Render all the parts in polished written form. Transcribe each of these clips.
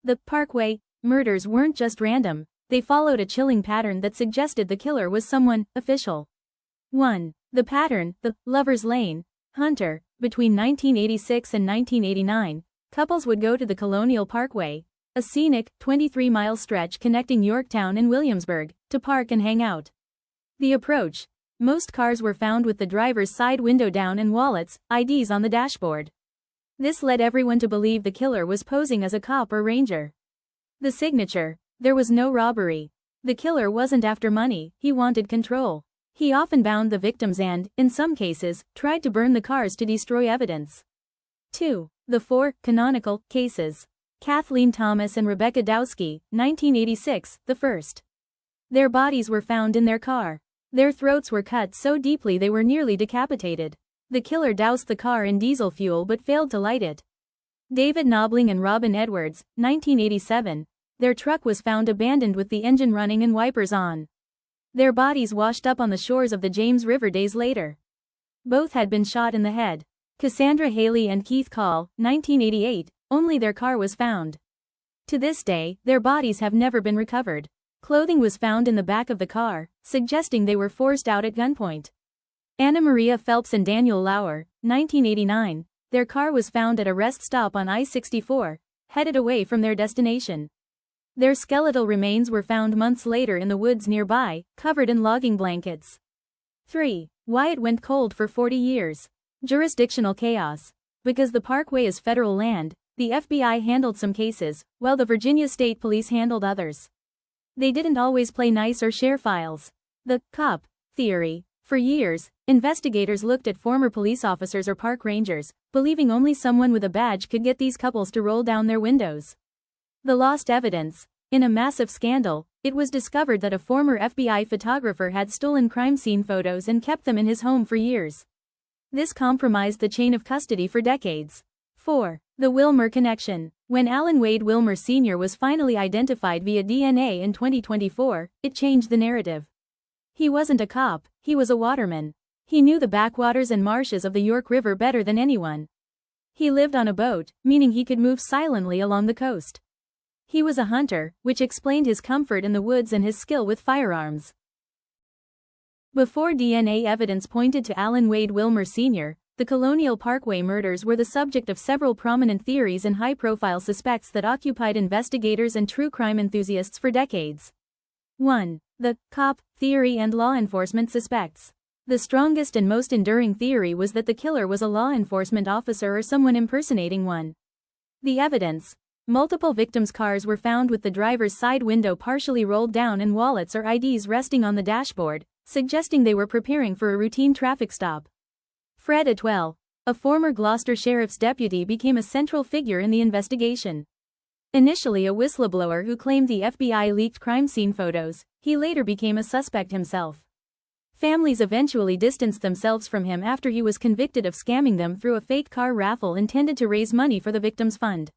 The Parkway murders weren't just random, they followed a chilling pattern that suggested the killer was someone official. 1. The pattern, the Lover's Lane Hunter. Between 1986 and 1989, couples would go to the Colonial Parkway, a scenic, 23-mile stretch connecting Yorktown and Williamsburg, to park and hang out. The approach: most cars were found with the driver's side window down and wallets, IDs on the dashboard. This led everyone to believe the killer was posing as a cop or ranger. The signature: there was no robbery. The killer wasn't after money, he wanted control. He often bound the victims and, in some cases, tried to burn the cars to destroy evidence. 2. The 4 canonical cases. Kathleen Thomas and Rebecca Dowski, 1986, the first. Their bodies were found in their car. Their throats were cut so deeply they were nearly decapitated. The killer doused the car in diesel fuel but failed to light it. David Knobling and Robin Edwards, 1987. Their truck was found abandoned with the engine running and wipers on. Their bodies washed up on the shores of the James River days later. Both had been shot in the head. Cassandra Haley and Keith Call, 1988, only their car was found. To this day, their bodies have never been recovered. Clothing was found in the back of the car, suggesting they were forced out at gunpoint. Anna Maria Phelps and Daniel Lauer, 1989, their car was found at a rest stop on I-64, headed away from their destination. Their skeletal remains were found months later in the woods nearby, covered in logging blankets. 3. Why it went cold for 40 years. Jurisdictional chaos. Because the Parkway is federal land, the FBI handled some cases, while the Virginia State Police handled others. They didn't always play nice or share files. The cop theory. For years, investigators looked at former police officers or park rangers, believing only someone with a badge could get these couples to roll down their windows. The lost evidence. In a massive scandal, it was discovered that a former FBI photographer had stolen crime scene photos and kept them in his home for years. This compromised the chain of custody for decades. 4. The Wilmer connection. When Alan Wade Wilmer Sr. was finally identified via DNA in 2024, it changed the narrative. He wasn't a cop, he was a waterman. He knew the backwaters and marshes of the York River better than anyone. He lived on a boat, meaning he could move silently along the coast. He was a hunter, which explained his comfort in the woods and his skill with firearms. Before DNA evidence pointed to Alan Wade Wilmer Sr., the Colonial Parkway murders were the subject of several prominent theories and high-profile suspects that occupied investigators and true crime enthusiasts for decades. 1. The cop theory and law enforcement suspects. The strongest and most enduring theory was that the killer was a law enforcement officer or someone impersonating one. The evidence. Multiple victims' cars were found with the driver's side window partially rolled down and wallets or IDs resting on the dashboard, suggesting they were preparing for a routine traffic stop. Fred Atwell, a former Gloucester sheriff's deputy, became a central figure in the investigation. Initially a whistleblower who claimed the FBI leaked crime scene photos, he later became a suspect himself. Families eventually distanced themselves from him after he was convicted of scamming them through a fake car raffle intended to raise money for the victims' fund.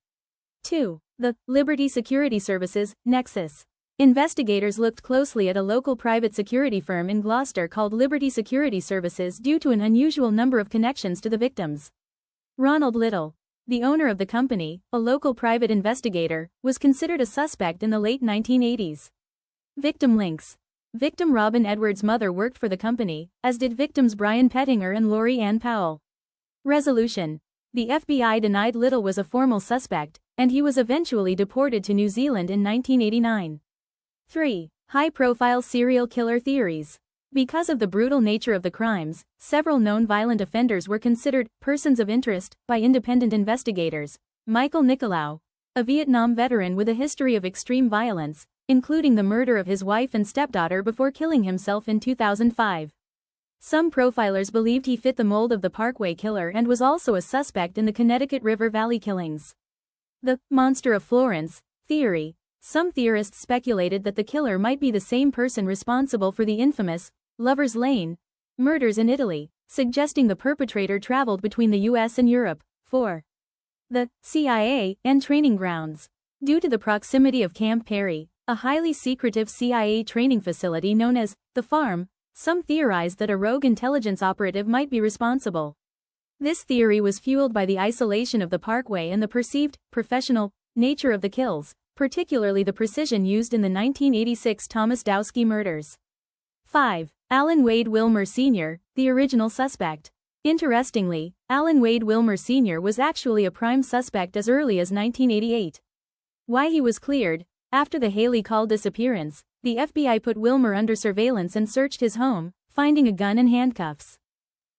2. The Liberty Security Services nexus. Investigators looked closely at a local private security firm in Gloucester called Liberty Security Services due to an unusual number of connections to the victims. Ronald Little, the owner of the company, a local private investigator, was considered a suspect in the late 1980s. Victim links. Victim Robin Edwards' mother worked for the company, as did victims Brian Pettinger and Lori Ann Powell. Resolution. The FBI denied Little was a formal suspect, and he was eventually deported to New Zealand in 1989. 3. High-profile serial killer theories. Because of the brutal nature of the crimes, several known violent offenders were considered persons of interest by independent investigators. Michael Nicolau, a Vietnam veteran with a history of extreme violence, including the murder of his wife and stepdaughter before killing himself in 2005. Some profilers believed he fit the mold of the Parkway killer and was also a suspect in the Connecticut River Valley killings. The Monster of Florence theory. Some theorists speculated that the killer might be the same person responsible for the infamous Lover's Lane murders in Italy, suggesting the perpetrator traveled between the US and Europe. 4. The CIA and training grounds. Due to the proximity of Camp Perry, a highly secretive CIA training facility known as the Farm, some theorized that a rogue intelligence operative might be responsible. This theory was fueled by the isolation of the Parkway and the perceived professional nature of the kills, particularly the precision used in the 1986 Thomas Dowski murders. 5. Alan Wade Wilmer Sr., the original suspect. Interestingly, Alan Wade Wilmer Sr. was actually a prime suspect as early as 1988. Why he was cleared? After the Haley Call disappearance, the FBI put Wilmer under surveillance and searched his home, finding a gun and handcuffs.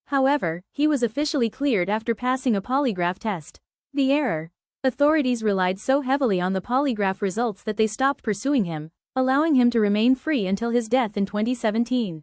However, he was officially cleared after passing a polygraph test. The error. Authorities relied so heavily on the polygraph results that they stopped pursuing him, allowing him to remain free until his death in 2017.